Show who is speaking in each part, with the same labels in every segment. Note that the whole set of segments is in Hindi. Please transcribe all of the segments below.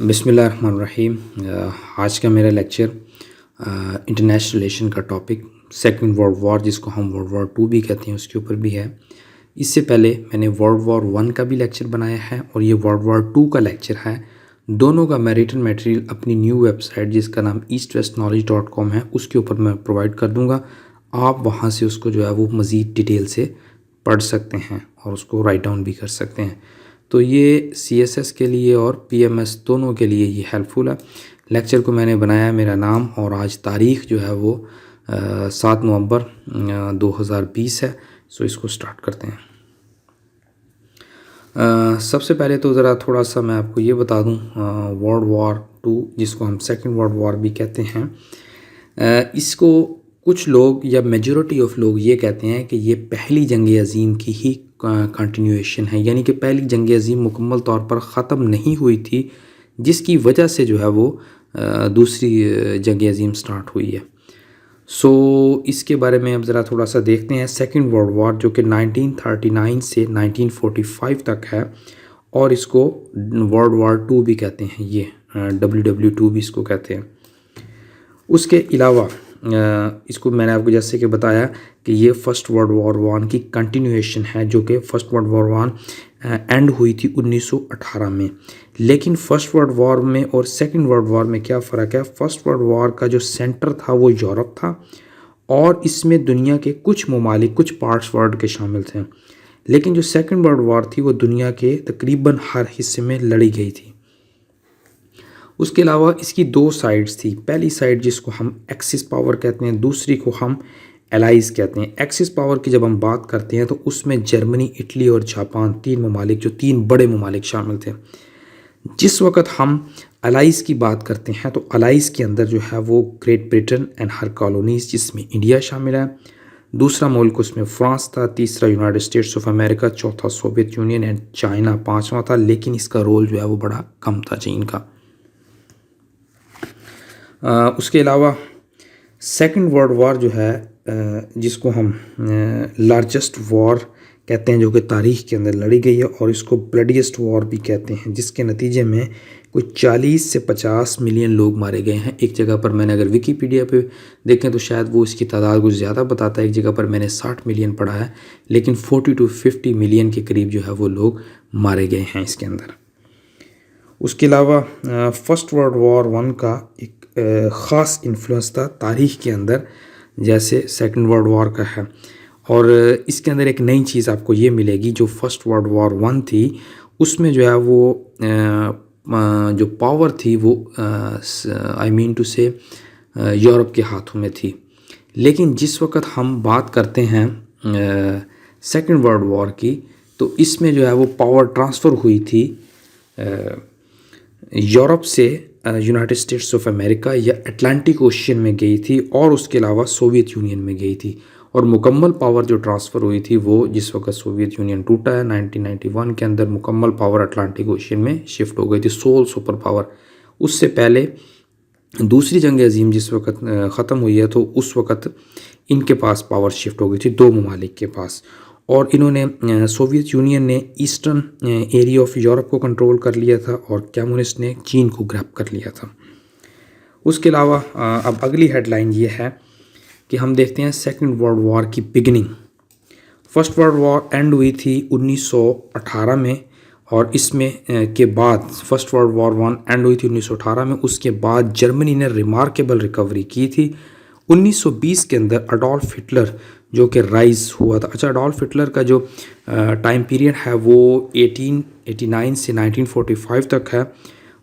Speaker 1: बिस्मिल्लाहिर्रहमानिर्रहीम। आज का मेरा लेक्चर इंटरनेशनल रिलेशन का टॉपिक सेकंड वर्ल्ड वॉर, जिसको हम वर्ल्ड वॉर टू भी कहते हैं, उसके ऊपर भी है। इससे पहले मैंने वर्ल्ड वॉर वन का भी लेक्चर बनाया है और ये वर्ल्ड वॉर टू का लेक्चर है। दोनों का मैं रिटन मटेरियल अपनी न्यू वेबसाइट जिसका नाम eastwestknowledge.com है उसके ऊपर मैं प्रोवाइड कर दूँगा। आप वहाँ से उसको जो है वो मज़ीद डिटेल से पढ़ सकते हैं और उसको राइट डाउन भी कर सकते हैं। तो ये CSS के लिए और PMS दोनों के लिए ये हेल्पफुल है। लेक्चर को मैंने बनाया, मेरा नाम और आज तारीख़ जो है वो 7 नवंबर 2020 है। सो इसको स्टार्ट करते हैं। सबसे पहले तो ज़रा थोड़ा सा मैं आपको ये बता दूं, वर्ल्ड वॉर टू जिसको हम सेकंड वर्ल्ड वॉर भी कहते हैं, इसको कुछ लोग या मेजॉरिटी ऑफ लोग ये कहते हैं कि ये पहली जंग अज़ीम की ही कंटिन्यूएशन है, यानी कि पहली जंग अज़ीम मुकम्मल तौर पर ख़त्म नहीं हुई थी, जिसकी वजह से जो है वो दूसरी जंग अज़ीम स्टार्ट हुई है। सो इसके बारे में अब ज़रा थोड़ा सा देखते हैं। सेकंड वर्ल्ड वॉर जो कि 1939 से 1945 तक है और इसको वर्ल्ड वॉर टू भी कहते हैं, ये WW2 भी इसको कहते हैं। उसके अलावा इसको मैंने आपको जैसे कि बताया कि ये फ़र्स्ट वर्ल्ड वॉर वन की कंटिन्यूएशन है, जो कि first world war one and हुई थी 1918 में। लेकिन फ़र्स्ट वर्ल्ड वॉर में और सेकंड वर्ल्ड वॉर में क्या फ़र्क है? फ़र्स्ट वर्ल्ड वॉर का जो सेंटर था वो यूरोप था और इसमें दुनिया के कुछ ममालिक, कुछ पार्ट्स वर्ल्ड के शामिल थे। लेकिन जो सेकंड वर्ल्ड वॉर थी वो दुनिया के तकरीबन हर हिस्से में लड़ी गई थी। उसके अलावा इसकी दो साइड्स थी। पहली साइड जिसको हम एक्सिस पावर कहते हैं, दूसरी को हम एलाइज कहते हैं। एक्सिस पावर की जब हम बात करते हैं तो उसमें जर्मनी, इटली और जापान, तीन ममालिक, जो तीन बड़े ममालिक शामिल थे। जिस वक्त हम अलाइज की बात करते हैं तो अलाइज के अंदर जो है वो great Britain and her colonies, जिसमें इंडिया शामिल है। दूसरा मुल्क उसमें फ्रांस था, तीसरा यूनाइटेड स्टेट्स ऑफ अमेरिका, चौथा सोवियत यूनियन एंड चाइना पाँचवा था। लेकिन इसका रोल जो है वो बड़ा कम था चीन का। उसके अलावा सेकंड वर्ल्ड वॉर जो है, जिसको हम लार्जेस्ट वॉर कहते हैं, जो कि तारीख़ के अंदर लड़ी गई है, और इसको ब्लडीएस्ट वॉर भी कहते हैं, जिसके नतीजे में कुछ 40 से 50 मिलियन लोग मारे गए हैं। एक जगह पर मैंने अगर विकीपीडिया पे देखें तो शायद वो इसकी तादाद कुछ ज़्यादा बताता है, एक जगह पर मैंने 60 मिलियन पढ़ा है, लेकिन 40 to 50 मिलियन के करीब जो है वो लोग मारे गए हैं इसके अंदर। उसके अलावा फ़र्स्ट वर्ल्ड वॉर वन का एक ख़ास इन्फ्लुएंस था तारीख़ के अंदर, जैसे सेकंड वर्ल्ड वॉर का है। और इसके अंदर एक नई चीज़ आपको ये मिलेगी, जो फर्स्ट वर्ल्ड वॉर वन थी उसमें जो है वो जो पावर थी वो आई मीन टू से यूरोप के हाथों में थी। लेकिन जिस वक्त हम बात करते हैं सेकंड वर्ल्ड वॉर की, तो इसमें जो है वो पावर ट्रांसफ़र हुई थी यूरोप से यूनाइटेड स्टेट्स ऑफ अमेरिका या अटलांटिक ओशियन में गई थी, और उसके अलावा सोवियत यूनियन में गई थी। और मुकम्मल पावर जो ट्रांसफ़र हुई थी वो जिस वक्त सोवियत यूनियन टूटा है 1991 के अंदर, मुकम्मल पावर अटलांटिक ओशियन में शिफ्ट हो गई थी, सोल सुपर पावर। उससे पहले दूसरी जंग अज़ीम जिस वक्त ख़त्म हुई है तो उस वक्त इनके पास पावर शिफ्ट हो गई थी, दो ममालिक के पास। और इन्होंने सोवियत यूनियन ने ईस्टर्न एरिया ऑफ यूरोप को कंट्रोल कर लिया था और कम्युनिस्ट ने चीन को ग्रैब कर लिया था। उसके अलावा अब अगली हेडलाइन ये है कि हम देखते हैं सेकंड वर्ल्ड वॉर की beginning. First world war and हुई थी 1918 में, और इसमें के बाद first world war one and हुई थी 1918 में। उसके बाद जर्मनी ने रिमार्केबल रिकवरी की थी। 1920 के अंदर अडोल्फ हिटलर जो कि राइज़ हुआ था। अच्छा, अडोल्फ हिटलर का जो टाइम पीरियड है वो 1889 से 1945 तक है,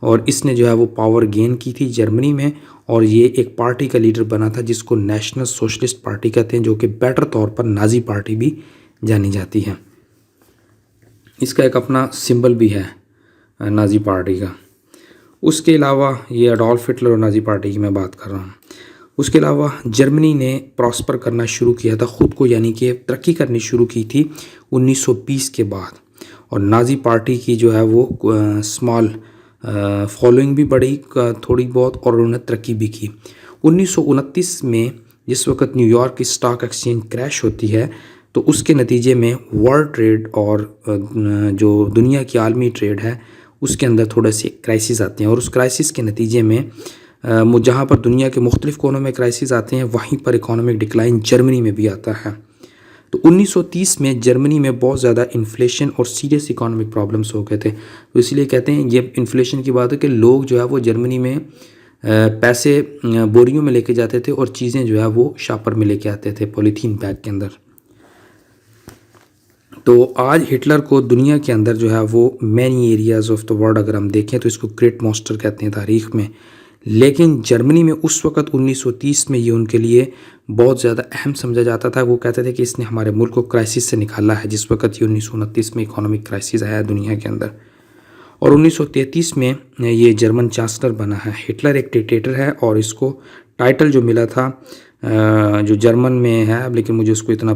Speaker 1: और इसने जो है वो पावर गेन की थी जर्मनी में, और ये एक पार्टी का लीडर बना था जिसको नेशनल सोशलिस्ट पार्टी कहते हैं, जो कि बेटर तौर पर नाजी पार्टी भी जानी जाती है। इसका एक अपना सिंबल भी है नाजी पार्टी का। उसके अलावा ये अडोल्फ हिटलर और नाजी पार्टी की मैं बात कर रहा हूँ। उसके अलावा जर्मनी ने प्रॉस्पर करना शुरू किया था ख़ुद को, यानी कि तरक्की करनी शुरू की थी 1920 के बाद, और नाजी पार्टी की जो है वो स्मॉल फॉलोइंग भी बढ़ी थोड़ी बहुत, और उन्होंने तरक्की भी की। 1929 में जिस वक्त न्यूयॉर्क की स्टॉक एक्सचेंज क्रैश होती है, तो उसके नतीजे में वर्ल्ड ट्रेड और जो दुनिया की आलमी ट्रेड है उसके अंदर थोड़े से क्राइसिस आते हैं और उस क्राइसिस के नतीजे में जहाँ पर दुनिया के मुख्तलिफ कोनों में क्राइसिस आते हैं वहीं पर इकोनॉमिक डिक्लाइन जर्मनी में भी आता है। तो 1930 में जर्मनी में बहुत ज़्यादा इन्फ्लेशन और सीरियस इकोनॉमिक प्रॉब्लम्स हो गए थे। तो इसलिए कहते हैं ये इन्फ्लेशन की बात है कि लोग जो है वो जर्मनी में पैसे बोरियों में लेके जाते थे और चीज़ें जो है वो शापर में लेके आते थे पॉलीथीन बैग के अंदर। तो आज हिटलर को दुनिया के अंदर जो है वो many areas of the world अगर हम देखें तो इसको ग्रेट मॉन्स्टर कहते हैं तारीख़ में, लेकिन जर्मनी में उस वक़्त 1930 में ये उनके लिए बहुत ज़्यादा अहम समझा जाता था। वो कहते थे कि इसने हमारे मुल्क को क्राइसिस से निकाला है, जिस वक़्त ये 1929 में इकोनॉमिक क्राइसिस आया दुनिया के अंदर। और 1933 में ये जर्मन चांसलर बना है। हिटलर एक डिक्टेटर है और इसको टाइटल जो मिला था जो जर्मन में है, लेकिन मुझे उसको इतना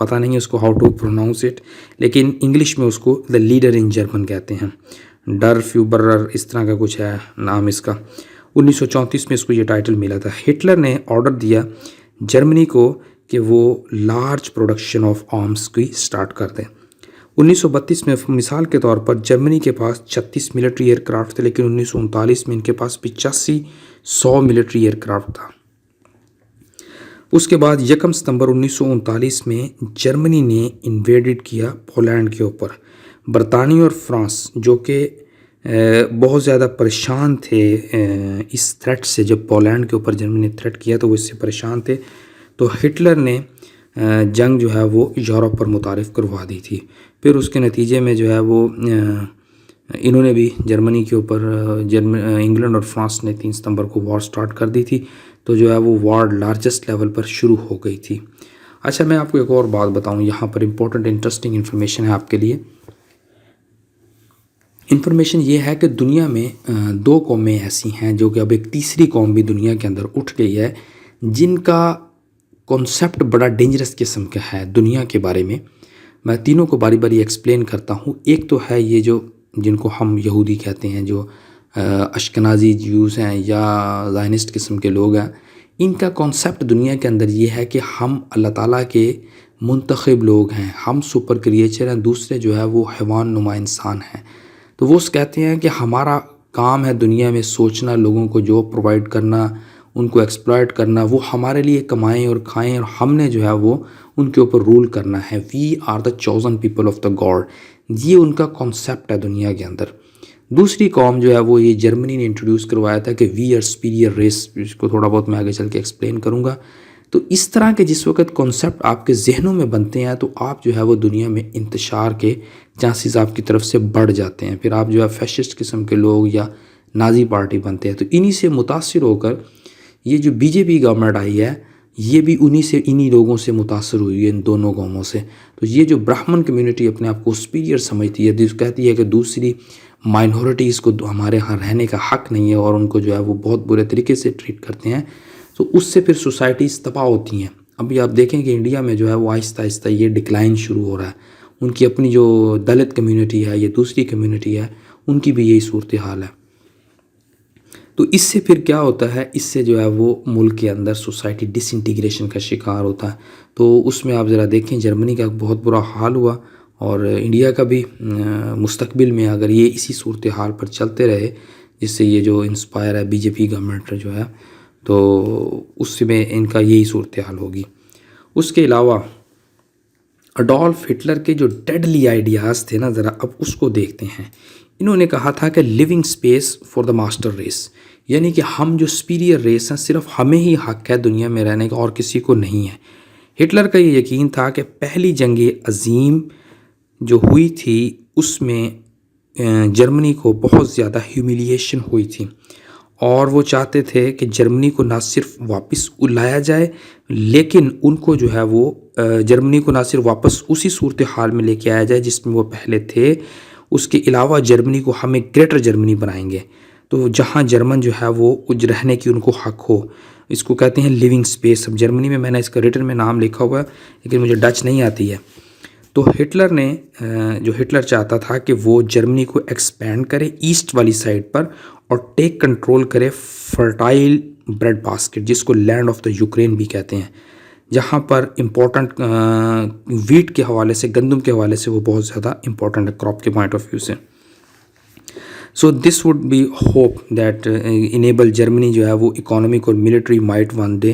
Speaker 1: पता नहीं है उसको हाउ टू प्रोनाउंस इट, लेकिन इंग्लिश में उसको द लीडर इन जर्मन कहते हैं। डर फ्यूबरर इस तरह का कुछ है नाम इसका। 1934 में इसको ये टाइटल मिला था। हिटलर ने ऑर्डर दिया जर्मनी को कि वो लार्ज प्रोडक्शन ऑफ आर्म्स की स्टार्ट कर दें। 1932 में मिसाल के तौर पर जर्मनी के पास 36 मिलिट्री एयरक्राफ्ट थे, लेकिन 1939 में इनके पास 85-100 मिलिट्री एयरक्राफ्ट था। उसके बाद 1 सितंबर 1939 में जर्मनी ने इन्वेडेड किया पोलैंड के ऊपर। बरतानिया और फ्रांस जो कि बहुत ज़्यादा परेशान थे इस थ्रेट से, जब पोलैंड के ऊपर जर्मनी ने थ्रेट किया तो वो इससे परेशान थे। तो हिटलर ने जंग जो है वो यूरोप पर मुतारिफ़ करवा दी थी। फिर उसके नतीजे में जो है वो इन्होंने भी जर्मनी के ऊपर इंग्लैंड और फ्रांस ने 3 सितंबर को वॉर स्टार्ट कर दी थी। तो जो है वो वॉर लार्जेस्ट लेवल पर शुरू हो गई थी। अच्छा, मैं आपको एक और बात बताऊं, यहाँ पर इंपॉर्टेंट इंटरेस्टिंग इन्फॉर्मेशन है आपके लिए। इन्फॉर्मेशन ये है कि दुनिया में 2 कौमें ऐसी हैं जो कि अब एक तीसरी कौम भी दुनिया के अंदर उठ गई है, जिनका कॉन्सेप्ट बड़ा डेंजरस किस्म का है दुनिया के बारे में। मैं तीनों को बारी बारी एक्सप्लेन करता हूँ। एक तो है ये जो जिनको हम यहूदी कहते हैं, जो अश्कनाज़ी ज्यूज़ हैं या ज़ायनिस्ट किस्म के लोग हैं। इनका कॉन्सेप्ट दुनिया के अंदर ये है कि हम अल्लाह ताला के मुंतखब लोग हैं, हम सुपर क्रिएचर हैं, दूसरे जो है वो हैवान नुमा इंसान हैं। तो वो कहते हैं कि हमारा काम है दुनिया में सोचना, लोगों को जॉब प्रोवाइड करना, उनको एक्सप्लॉयट करना, वो हमारे लिए कमाएं और खाएं और हमने जो है वो उनके ऊपर रूल करना है। We are the chosen people of the god, ये उनका कॉन्सेप्ट है दुनिया के अंदर। दूसरी कौम जो है वो ये जर्मनी ने इंट्रोड्यूस करवाया था कि वी आर सुपीरियर रेस, इसको थोड़ा बहुत मैं आगे चल के एक्सप्लेन करूँगा। तो इस तरह के जिस वक्त कॉन्सेप्ट आपके जहनों में बनते हैं तो आप जो है वो दुनिया में इंतशार के चांसेस आपकी तरफ से बढ़ जाते हैं। फिर आप जो है फैशिस्ट किस्म के लोग या नाजी पार्टी बनते हैं। तो इन्हीं से मुतासिर होकर ये जो बीजेपी गवर्नमेंट आई है, ये भी इन्हीं लोगों से मुतासर हुई है, इन दोनों कौमों से। तो ये जो ब्राह्मण कम्युनिटी अपने आप को सुपीरियर समझती है, कहती है कि दूसरी माइनॉरिटीज़ को हमारे यहाँ रहने का हक नहीं है और उनको जो है वो बहुत बुरे तरीके से ट्रीट करते हैं, तो उससे फिर सोसाइटीज़ तबाह होती हैं। अभी आप देखें कि इंडिया में जो है वो आहिस्ता आहिस्ता ये डिक्लाइन शुरू हो रहा है। उनकी अपनी जो दलित कम्युनिटी है या दूसरी कम्युनिटी है, उनकी भी यही सूरत हाल है। तो इससे फिर क्या होता है, इससे जो है वो मुल्क के अंदर सोसाइटी डिसइंटीग्रेशन का शिकार होता है। तो उसमें आप ज़रा देखें जर्मनी का बहुत बुरा हाल हुआ और इंडिया का भी मुस्तकबिल में अगर ये इसी सूरत हाल पर चलते रहे, जिससे ये जो इंस्पायर है बीजेपी गवर्नमेंट जो है, तो उसमें इनका यही सूरत हाल होगी। उसके अलावा अडोल्फ हिटलर के जो डेडली आइडियाज़ थे ना, ज़रा अब उसको देखते हैं। इन्होंने कहा था कि living space for the master race, यानी कि हम जो सुपीरियर रेस हैं सिर्फ हमें ही हक है दुनिया में रहने का और किसी को नहीं है। हिटलर का ये यकीन था कि पहली जंग अज़ीम जो हुई थी उसमें जर्मनी को बहुत ज़्यादा ह्यूमिलिएशन हुई थी और वो चाहते थे कि जर्मनी को ना सिर्फ वापस लाया जाए, लेकिन उनको जो है वो जर्मनी को ना सिर्फ वापस उसी सूरत हाल में लेके आया जाए जिसमें वो पहले थे, उसके अलावा जर्मनी को हम एक ग्रेटर जर्मनी बनाएंगे, तो जहाँ जर्मन जो है वो कुछ रहने की उनको हक हो। इसको कहते हैं लिविंग स्पेस। अब जर्मनी में मैंने इसका रिटन में नाम लिखा हुआ है, लेकिन मुझे डच नहीं आती है। तो हिटलर ने जो हिटलर चाहता था कि वो जर्मनी को एक्सपेंड करे ईस्ट वाली साइड पर और टेक कंट्रोल करे फर्टाइल ब्रेड बास्केट, जिसको लैंड ऑफ द यूक्रेन भी कहते हैं, जहाँ पर इम्पोर्टेंट वीट के हवाले से, गंदम के हवाले से वो बहुत ज़्यादा इम्पोर्टेंट है क्रॉप के पॉइंट ऑफ व्यू से। So this would be hope that enable Germany जो है वो इकोनॉमिक और military might one day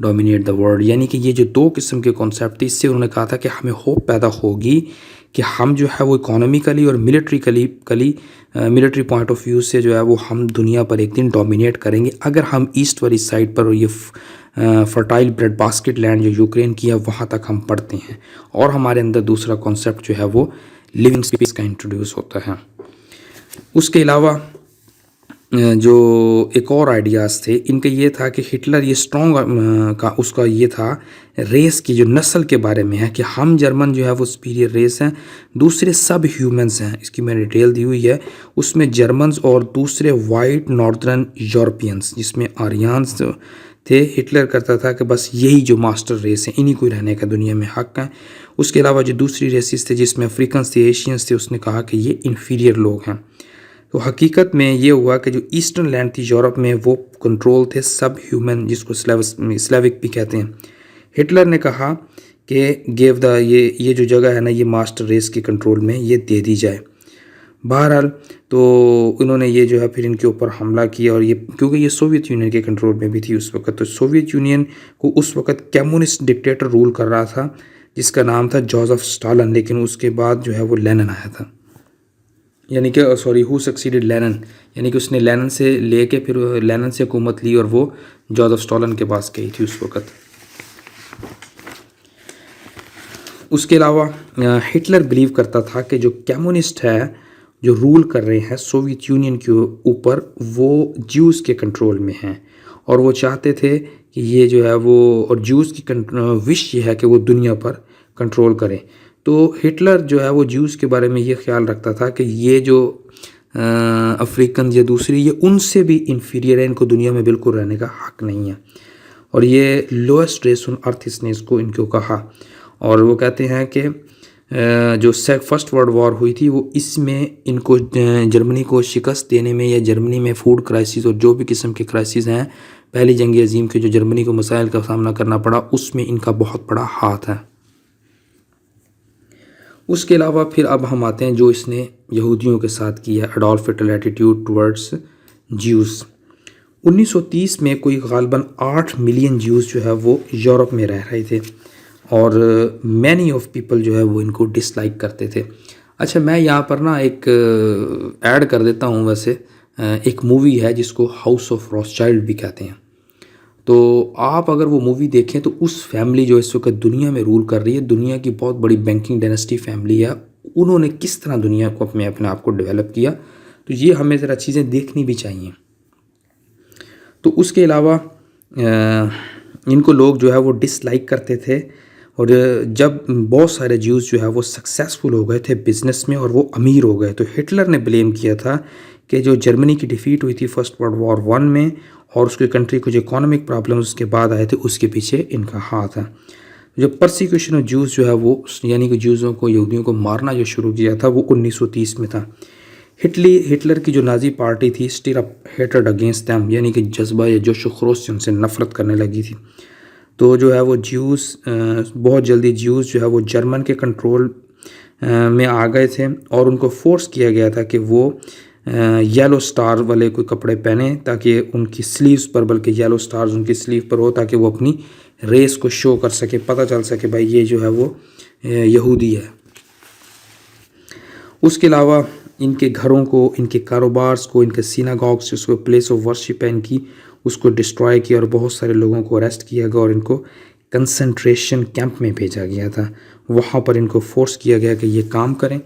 Speaker 1: dominate the world. यानी कि ये जो दो किस्म के कॉन्सेप्ट थे, इससे उन्होंने कहा था कि हमें होप पैदा होगी कि हम जो है वो इकोनॉमिकली और मिलिट्री पॉइंट ऑफ व्यू से जो है वो हम दुनिया पर एक दिन डोमिनेट करेंगे, अगर हम ईस्ट वाली साइड पर और ये फर्टाइल ब्रेड बास्केट लैंड जो यूक्रेन की है वहाँ तक हम पढ़ते हैं। और हमारे अंदर दूसरा कॉन्सेप्ट जो है वो लिविंग स्पेस का इंट्रोड्यूस होता है। उसके अलावा जो एक और आइडियाज़ थे इनका ये था कि हिटलर ये स्ट्रॉन्ग का उसका ये था रेस की जो नस्ल के बारे में है कि हम जर्मन जो है वो सुपीरियर रेस हैं, दूसरे सब ह्यूमंस हैं। इसकी मैंने डिटेल दी हुई है, उसमें जर्मन्स और दूसरे वाइट नॉर्दर्न यूरोपियंस जिसमें आर्यंस थे। हिटलर करता था कि बस यही जो मास्टर रेस है इन्हीं को रहने का दुनिया में हक है। उसके अलावा जो दूसरी रेसिस थे जिसमें अफ्रीकन्स थे, एशियंस थे, उसने कहा कि ये इन्फीरियर लोग हैं। तो हकीकत में ये हुआ कि जो ईस्टर्न लैंड थी यूरोप में वो कंट्रोल थे सब ह्यूमन, जिसको स्लेविक भी कहते हैं। हिटलर ने कहा कि गेव द ये जो जगह है ना ये मास्टर रेस के कंट्रोल में ये दे दी जाए। बहरहाल तो उन्होंने ये जो है फिर इनके ऊपर हमला किया, और ये क्योंकि ये सोवियत यूनियन के कंट्रोल में भी थी उस वक्त, तो सोवियत यूनियन को उस वक्त कम्युनिस्ट डिक्टेटर रूल कर रहा था जिसका नाम था जोसेफ स्टालिन। लेकिन उसके बाद जो है वो लेनिन आया था, यानी कि सॉरी हु सक्सीडेड लेनिन, यानी कि उसने लेनिन से लेके फिर लेनिन से हुकूमत ली और वो जोसेफ स्टालिन के पास गई थी उस वक्त। उसके अलावा हिटलर बिलीव करता था कि जो कम्युनिस्ट है जो रूल कर रहे हैं सोवियत यूनियन के ऊपर वो ज्यूज़ के कंट्रोल में हैं, और वो चाहते थे कि ये जो है वो, और ज्यूज़ की विश ये है कि वो दुनिया पर कंट्रोल करें। तो हिटलर जो है वो ज्यूज़ के बारे में ये ख्याल रखता था कि ये जो अफ्रीकन या दूसरी ये उनसे भी इन्फीरियर है, इनको दुनिया में बिल्कुल रहने का हक नहीं है, और ये लोएस्ट रेस ऑन अर्थ इसने इसको इनको कहा। और वो कहते हैं कि जो फर्स्ट वर्ल्ड वॉर हुई थी वो इसमें इनको जर्मनी को शिकस्त देने में, या जर्मनी में फूड क्राइसिस और जो भी किस्म के क्राइसिस हैं पहली जंग अजीम के जो जर्मनी को मसाइल का सामना करना पड़ा उसमें इनका बहुत बड़ा हाथ है। उसके अलावा फिर अब हम आते हैं जो इसने यहूदियों के साथ किया, Adolf Hitler attitude towards Jews. 1930 में कोई गालबन 8 मिलियन ज्यूज़ जो है वो यूरोप में रह रहे थे, और मैनी ऑफ पीपल जो है वो इनको डिसलाइक करते थे। अच्छा, मैं यहाँ पर ना एक ऐड कर देता हूँ, वैसे एक मूवी है जिसको हाउस ऑफ रॉथस्चाइल्ड भी कहते हैं। तो आप अगर वो मूवी देखें तो उस फैमिली जो इस वक्त दुनिया में रूल कर रही है, दुनिया की बहुत बड़ी बैंकिंग डायनेस्टी फैमिली है, उन्होंने किस तरह दुनिया को अपने आप को डेवलप किया, तो ये हमें ज़रा चीज़ें देखनी भी चाहिए। तो उसके अलावा इनको लोग जो है वो डिसलाइक करते थे, और जब बहुत सारे ज्यूज़ जो है वो सक्सेसफुल हो गए थे बिज़नेस में और वो अमीर हो गए, तो हिटलर ने ब्लेम किया था कि जो जर्मनी की डिफ़ीट हुई थी फर्स्ट वर्ल्ड वॉर 1 में, और उसकी कंट्री को जो इकोनॉमिक प्रॉब्लम्स उसके बाद आए थे उसके पीछे इनका हाथ है। जो परसिक्यूशन ऑफ ज्यूज़ जो है वो, यानी कि ज्यूज़ों को, यहूदियों को मारना जो शुरू किया था वो 1930 में था। हिटलर की जो नाजी पार्टी थी stir up hated against them, यानी कि जज्बा या जोश व खरोश से उनसे नफरत करने लगी थी। तो जो है वो ज्यूज़ बहुत जल्दी ज्यूज़ जो है वो जर्मन के कंट्रोल में आ गए थे, और उनको फोर्स किया गया था कि वो येलो स्टार वाले कोई कपड़े पहने ताकि उनकी स्लीव्स पर, बल्कि येलो स्टार्स उनकी स्लीव पर हो ताकि वो अपनी रेस को शो कर सके, पता चल सके भाई ये जो है वो यहूदी है। उसके अलावा इनके घरों को, इनके कारोबार्स को, इनके सिनागॉग्स जिसको प्लेस ऑफ वर्शिप है इनकी, उसको डिस्ट्रॉय किया और बहुत सारे लोगों को अरेस्ट किया गया और इनको कंसंट्रेशन कैंप में भेजा गया था। वहाँ पर इनको फोर्स किया गया कि ये काम करें।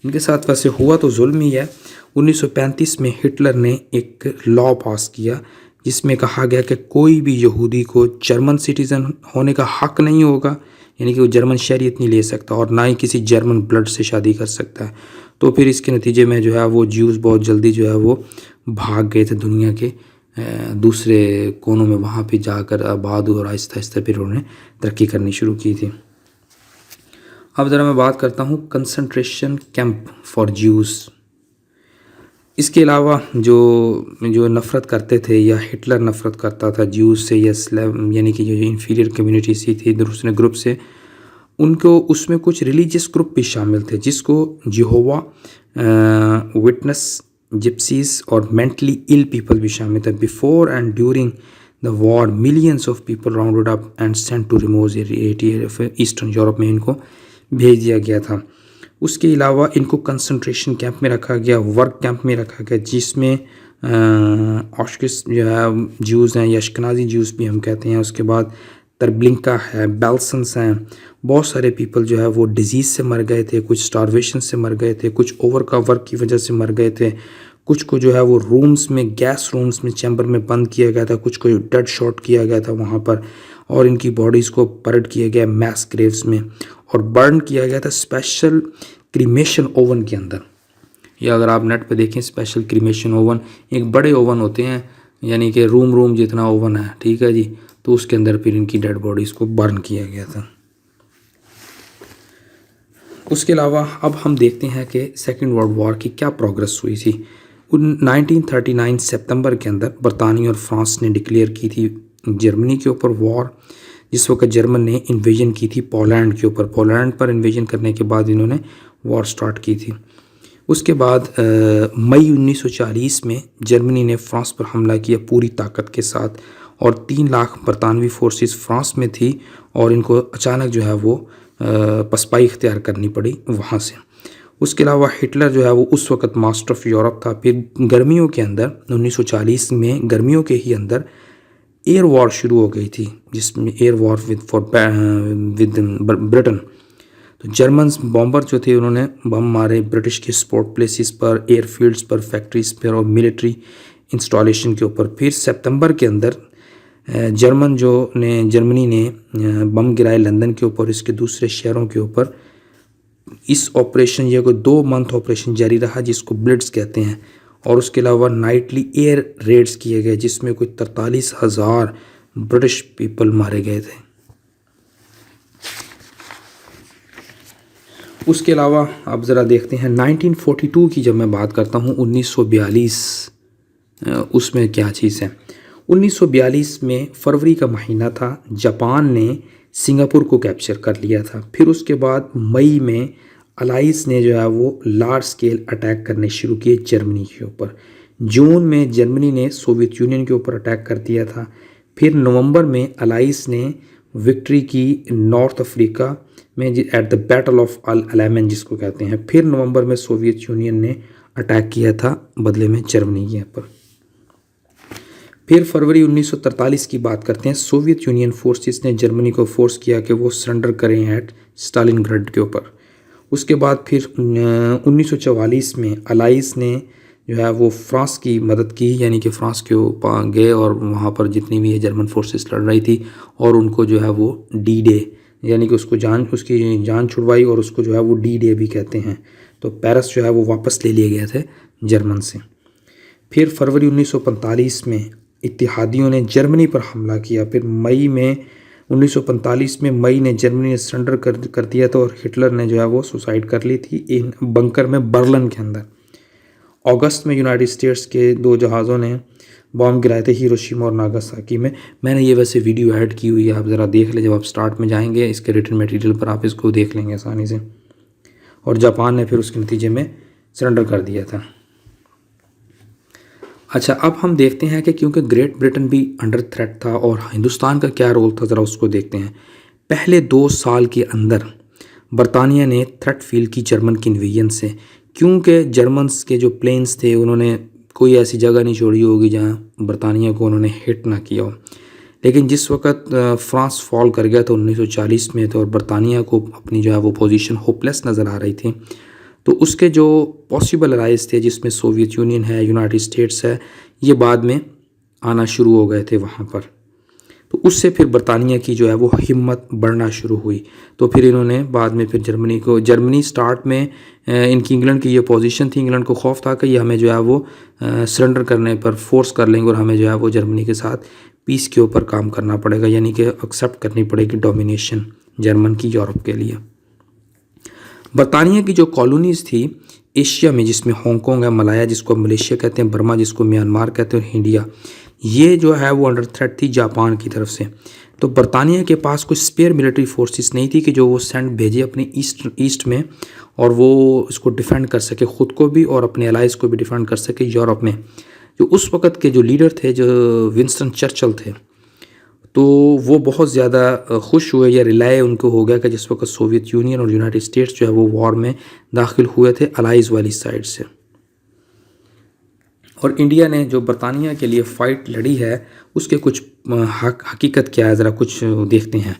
Speaker 1: इनके साथ वैसे हुआ तो जुल्म ही है। 1935 में हिटलर ने एक लॉ पास किया जिसमें कहा गया कि कोई भी यहूदी को जर्मन सिटीज़न होने का हक नहीं होगा, यानी कि वो जर्मन शहरियत नहीं ले सकता, और ना ही किसी जर्मन ब्लड से शादी कर सकता है। तो फिर इसके नतीजे में जो है वो ज्यूज़ बहुत जल्दी जो है वो भाग गए थे दुनिया के दूसरे कोनों में, वहाँ पे जाकर आबाद और आहिस्ता आहिस्ता फिर उन्होंने तरक्की करनी शुरू की थी। अब ज़रा मैं बात करता हूँ कंसंट्रेशन कैंप फॉर ज्यूज़। इसके अलावा जो नफ़रत करते थे, या हिटलर नफ़रत करता था ज्यूज़ से या स्लेव, यानी कि जो इन्फीरियर कम्युनिटी सी थी दूसरे ग्रुप से, उनको उसमें कुछ रिलीजियस ग्रुप भी शामिल थे जिसको यहोवा विटनेस जिप्सीज और मेंटली इल पीपल भी शामिल थे। Before and during the war millions of people rounded up and sent to remote area eastern Europe में इनको भेज दिया गया था। उसके अलावा इनको कंसंट्रेशन कैंप में रखा गया, वर्क कैंप में रखा गया, जिसमें ऑशकिस जो है ज्यूज़ हैं, अश्केनाज़ी ज्यूज़ भी हम कहते हैं। उसके बाद तरब्लिंका है, बेल्सन्स हैं, बहुत सारे पीपल जो है वो डिजीज़ से मर गए थे, कुछ स्टारवेशन से मर गए थे, कुछ ओवर का वर्क की वजह से मर गए थे, कुछ को जो है वो रूम्स में, गैस रूम्स में, चैम्बर में बंद किया गया था, कुछ को डेड शॉट किया गया था वहाँ पर, और इनकी बॉडीज़ को बर्ड किया गया मैस ग्रेव्स में और बर्न किया गया था स्पेशल क्रीमेशन ओवन के अंदर। या अगर आप नेट पे देखें स्पेशल क्रीमेशन ओवन, एक बड़े ओवन होते हैं, यानी कि रूम जितना ओवन है, ठीक है जी, तो उसके अंदर फिर इनकी डेड बॉडीज़ को बर्न किया गया था। उसके अलावा अब हम देखते हैं कि सेकेंड वर्ल्ड वॉर की क्या प्रोग्रेस हुई थी। 1939 सितंबर के अंदर बरतानिया और फ्रांस ने डिक्लेयर की थी जर्मनी के ऊपर वॉर। जिस वक्त जर्मन ने इन्वेजन की थी पोलैंड के ऊपर, पोलैंड पर इन्वेजन करने के बाद इन्होंने वॉर स्टार्ट की थी। उसके बाद मई 1940 में जर्मनी ने फ्रांस पर हमला किया पूरी ताकत के साथ, और 3 लाख बरतानवी फोर्सेस फ्रांस में थी, और इनको अचानक जो है वो पसपाई इख्तियार करनी पड़ी वहाँ से। उसके अलावा हिटलर जो है वो उस वक्त मास्टर ऑफ यूरोप था। फिर गर्मियों के अंदर 1940 में गर्मियों के ही अंदर एयर वॉर शुरू हो गई थी, जिसमें एयर वॉर विद ब्रिटेन। तो जर्मन बॉम्बर जो थे उन्होंने बम मारे ब्रिटिश के स्पोर्ट प्लेसेस पर, एयरफील्ड्स पर, फैक्ट्रीज पर और मिलिट्री इंस्टॉलेशन के ऊपर। फिर सितंबर के अंदर जर्मनी ने बम गिराए लंदन के ऊपर, इसके दूसरे शहरों के ऊपर। इस ऑपरेशन ये कोई 2 मंथ ऑपरेशन जारी रहा, जिसको ब्लिट्स कहते हैं। और उसके अलावा नाइटली एयर रेड्स किए गए, जिसमें कोई 43,000 ब्रिटिश पीपल मारे गए थे। उसके अलावा आप ज़रा देखते हैं 1942 की, जब मैं बात करता हूँ 1942 उसमें क्या चीज़ है। 1942 में फरवरी का महीना था, जापान ने सिंगापुर को कैप्चर कर लिया था। फिर उसके बाद मई में अलाइस ने जो है वो लार्ज स्केल अटैक करने शुरू किए जर्मनी के ऊपर। जून में जर्मनी ने सोवियत यूनियन के ऊपर अटैक कर दिया था। फिर नवंबर में अलाइस ने विक्ट्री की नॉर्थ अफ्रीका में एट द बैटल ऑफ अल अलामेन जिसको कहते हैं। फिर नवंबर में सोवियत यूनियन ने अटैक किया था बदले में जर्मनी के ऊपर। फिर फरवरी 1943 की बात करते हैं। सोवियत यूनियन फोर्सेस ने जर्मनी को फोर्स किया कि वो सरेंडर करें एट स्टालिनग्राड के ऊपर। उसके बाद फिर 1944 में अलाइस ने जो है वो फ्रांस की मदद की, यानी कि फ्रांस के ऊपर गए और वहाँ पर जितनी भी जर्मन फोर्सेस लड़ रही थी, और उनको जो है वो डी डे, यानी कि उसकी जान छुड़वाई, और उसको जो है वो डी डे भी कहते हैं। तो पेरिस जो है वो वापस ले लिए गए थे जर्मन से। फिर फरवरी 1945 में इत्तेहादियों ने जर्मनी पर हमला किया। फिर मई में 1945 में मई ने जर्मनी ने सरेंडर कर दिया था, और हिटलर ने जो है वो सुसाइड कर ली थी इन बंकर में बर्लिन के अंदर। अगस्त में यूनाइटेड स्टेट्स के 2 जहाज़ों ने बॉम्ब गिराए थे हिरोशिमा और नागासाकी में। मैंने ये वैसे वीडियो ऐड की हुई है, आप ज़रा देख लें। जब आप स्टार्ट में जाएंगे इसके रिटन मटेरियल पर आप इसको देख लेंगे आसानी से। और जापान ने फिर उसके नतीजे में सरेंडर कर दिया था। अच्छा, अब हम देखते हैं कि क्योंकि ग्रेट ब्रिटेन भी अंडर थ्रेट था और हिंदुस्तान का क्या रोल था, ज़रा उसको देखते हैं। पहले 2 साल के अंदर बरतानिया ने थ्रेट फील की जर्मन की इन्वेजन से, क्योंकि जर्मन्स के जो प्लेन्स थे उन्होंने कोई ऐसी जगह नहीं छोड़ी होगी जहाँ बरतानिया को उन्होंने हिट ना किया हो। लेकिन जिस वक्त फ्रांस फॉल कर गया था 1940 में, तो और बरतानिया को अपनी जो है वो पोजीशन होपलेस नज़र आ रही थी, तो उसके जो पॉसिबल अलाइज थे जिसमें सोवियत यूनियन है, यूनाइटेड स्टेट्स है, ये बाद में आना शुरू हो गए थे वहाँ पर। तो उससे फिर बरतानिया की जो है वो हिम्मत बढ़ना शुरू हुई। तो फिर इन्होंने बाद में फिर जर्मनी स्टार्ट में इनकी इंग्लैंड की ये पोजीशन थी, इंग्लैंड को खौफ था कि ये हमें जो है वो सरेंडर करने पर फोर्स कर लेंगे और हमें जो है वो जर्मनी के साथ पीस के ऊपर काम करना पड़ेगा, यानी कि एक्सेप्ट करनी पड़ेगी डोमिनेशन जर्मन की यूरोप के लिए। बरतानिया की जो कॉलोनीज़ थी एशिया में, जिसमें हांगकांग है, मलाया जिसको मलेशिया कहते हैं, बर्मा जिसको म्यांमार कहते हैं, और इंडिया, ये जो है वो अंडर थ्रेट थी जापान की तरफ से। तो बरतानिया के पास कोई स्पेयर मिलिट्री फोर्सेस नहीं थी कि जो वो सेंड भेजे अपने ईस्ट में और वो इसको डिफेंड कर सके, ख़ुद को भी और अपने एलाइज को भी डिफेंड कर सके यूरोप में। जो उस वक़्त के जो लीडर थे, जो विंस्टन चर्चिल थे, तो वो बहुत ज़्यादा खुश हुए या रिलाय उनको हो गया कि जिस वक्त सोवियत यूनियन और यूनाइटेड स्टेट्स जो है वो वॉर में दाखिल हुए थे अलाइज वाली साइड से, और इंडिया ने जो बरतानिया के लिए फ़ाइट लड़ी है उसके कुछ हकीकत क्या है ज़रा कुछ देखते हैं।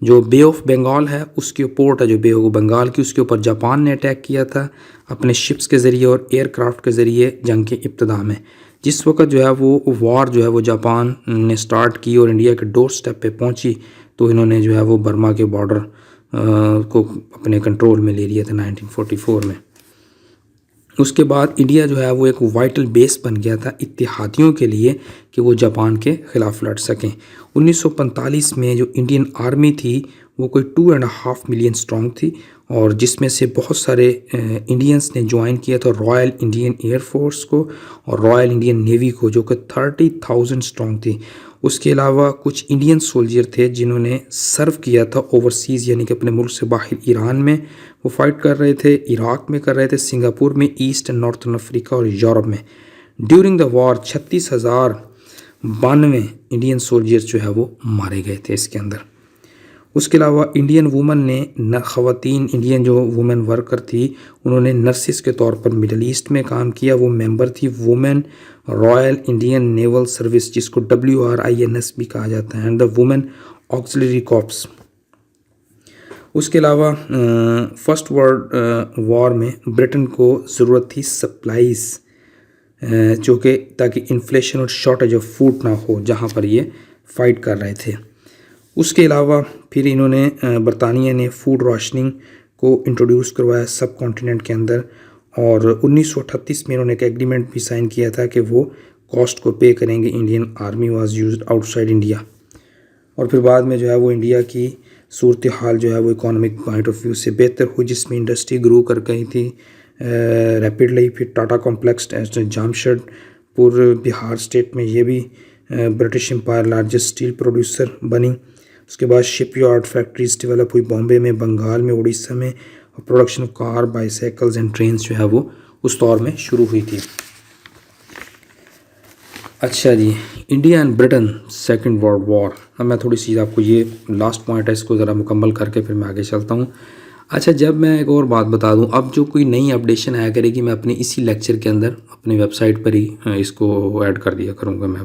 Speaker 1: जो बे ऑफ बंगाल है, उसकी पोर्ट है जो बे ऑफ बंगाल की, उसके ऊपर जापान ने अटैक किया था अपने शिप्स के ज़रिए और एयरक्राफ्ट के ज़रिए जंग के इब्तिदा में। जिस वक्त जो है वो वॉर जो है वो जापान ने स्टार्ट की और इंडिया के डोर स्टेप पे पहुंची, तो इन्होंने जो है वो बर्मा के बॉर्डर को अपने कंट्रोल में ले लिया था 1944 में। उसके बाद इंडिया जो है वो एक वाइटल बेस बन गया था इत्तेहादियों के लिए कि वो जापान के ख़िलाफ़ लड़ सकें। 1945 में जो इंडियन आर्मी थी वो कोई 2.5 मिलियन स्ट्रॉन्ग थी, और जिसमें से बहुत सारे इंडियंस ने ज्वाइन किया था रॉयल इंडियन एयरफोर्स को और रॉयल इंडियन नेवी को, जो कि 30,000 स्ट्रॉन्ग थी। उसके अलावा कुछ इंडियन सोल्जर थे जिन्होंने सर्व किया था ओवरसीज़, यानी कि अपने मुल्क से बाहर। ईरान में वो फाइट कर रहे थे, इराक में कर रहे थे, सिंगापुर में, ईस्ट एंड नॉर्थन अफ्रीका और यूरोप में। During the war 36,092 Indian soldiers जो है वो मारे गए थे इसके अंदर। उसके अलावा इंडियन वुमेन ने ख़वातीन इंडियन जो वुमेन वर्कर थी उन्होंने नर्सिस के तौर पर मिडल ईस्ट में काम किया। वो मेंबर थी women royal Indian naval service, जिसको WRINS भी कहा जाता है, and the women auxiliary corps. उसके अलावा फर्स्ट वर्ल्ड वॉर में ब्रिटेन को ज़रूरत थी सप्लाईज़, जो कि ताकि इन्फ्लेशन और शॉर्टेज ऑफ फूड ना हो जहाँ पर ये फ़ाइट कर रहे थे। उसके अलावा फिर इन्होंने बरतानिया ने फूड राशनिंग को इंट्रोड्यूस करवाया सब कॉन्टिनेंट के अंदर, और 1938 में इन्होंने एक एग्रीमेंट भी साइन किया था कि वो कॉस्ट को पे करेंगे। Indian army was used outside India. और फिर बाद में जो है वो इंडिया की सूरत हाल जो है वो इकोनॉमिक पॉइंट ऑफ व्यू से बेहतर हुई, जिसमें इंडस्ट्री ग्रो कर गई थी रैपिडली। फिर टाटा कॉम्प्लेक्स जामशेदपुर बिहार स्टेट में ये भी British empire largest steel producer बनी। उसके बाद शिपयार्ड फैक्ट्रीज डेवलप हुई बॉम्बे में, बंगाल में, उड़ीसा में, और production of car, bicycles and trains जो है वो उस दौर में शुरू हुई थी। अच्छा जी, India and Britain second world war. अब मैं थोड़ी सी आपको ये लास्ट पॉइंट है इसको ज़रा मुकम्मल करके फिर मैं आगे चलता हूँ। अच्छा, जब मैं एक और बात बता दूँ, अब जो कोई नई अपडेशन आया करेगी मैं अपने इसी लेक्चर के अंदर अपनी वेबसाइट पर ही इसको ऐड कर दिया करूँगा मैं।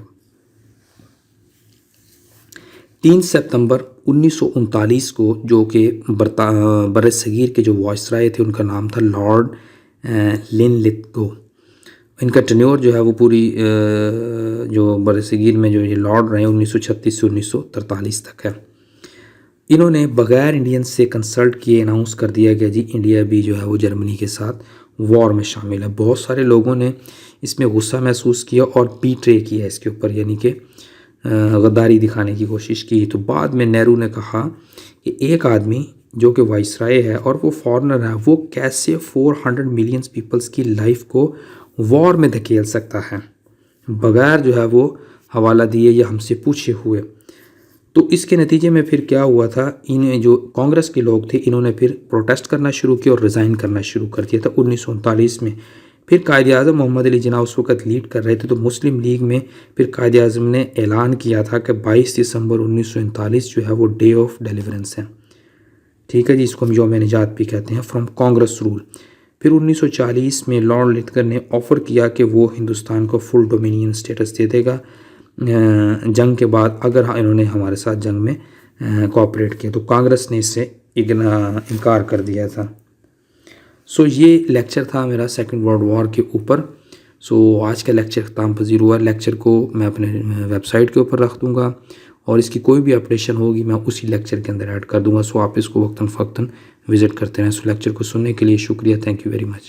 Speaker 1: 3 सितंबर 1939 को जो कि बरसगीर के जो वायसराय थे उनका नाम था लॉर्ड लिनलिथगो। इनका टेन्योर जो है वो पूरी जो बरसगीर में जो ये लॉर्ड रहे 1936 से 1943 तक है। इन्होंने बग़ैर इंडियंस से कंसल्ट किए अनाउंस कर दिया गया जी इंडिया भी जो है वो जर्मनी के साथ वॉर में शामिल है। बहुत सारे लोगों ने इसमें गुस्सा महसूस किया और बीट्रे किया इसके ऊपर, यानी कि गद्दारी दिखाने की कोशिश की। तो बाद में नेहरू ने कहा कि एक आदमी जो कि वाइसराय है और वो फॉरेनर है, वो कैसे 400 मिलियन पीपल्स की लाइफ को वॉर में धकेल सकता है बगैर जो है वो हवाला दिए या हमसे पूछे हुए। तो इसके नतीजे में फिर क्या हुआ था, इन जो कांग्रेस के लोग थे इन्होंने फिर प्रोटेस्ट करना शुरू किया और रिज़ाइन करना शुरू कर दिया था 1939 में। फिर कायद-ए-आज़म मोहम्मद अली जिन्ना उस वक्त लीड कर रहे थे, तो मुस्लिम लीग में फिर कायद-ए-आज़म ने ऐलान किया था कि 22 दिसंबर 1939 जो है वो डे ऑफ डिलीवरेंस है। ठीक है जी, इसको हम यौम निजात भी कहते हैं, फ्रॉम कांग्रेस रूल। फिर 1940 में लॉर्ड लिथगर ने ऑफ़र किया कि वो हिंदुस्तान को फुल डोमिनियन स्टेटस दे देगा जंग के बाद, अगर इन्होंने हमारे साथ जंग में कोऑपरेट किया। तो कांग्रेस ने इससे इनकार कर दिया था। सो ये लेक्चर था मेरा सेकंड वर्ल्ड वॉर के ऊपर। सो आज का लेक्चर ख़त्म पजीर हुआ। लेक्चर को मैं अपने वेबसाइट के ऊपर रख दूँगा और इसकी कोई भी अपडेशन होगी मैं उसी लेक्चर के अंदर ऐड कर दूँगा। सो आप इसको वक्तन फ़क्तन विज़िट करते रहें। सो लेक्चर को सुनने के लिए शुक्रिया। Thank you very much.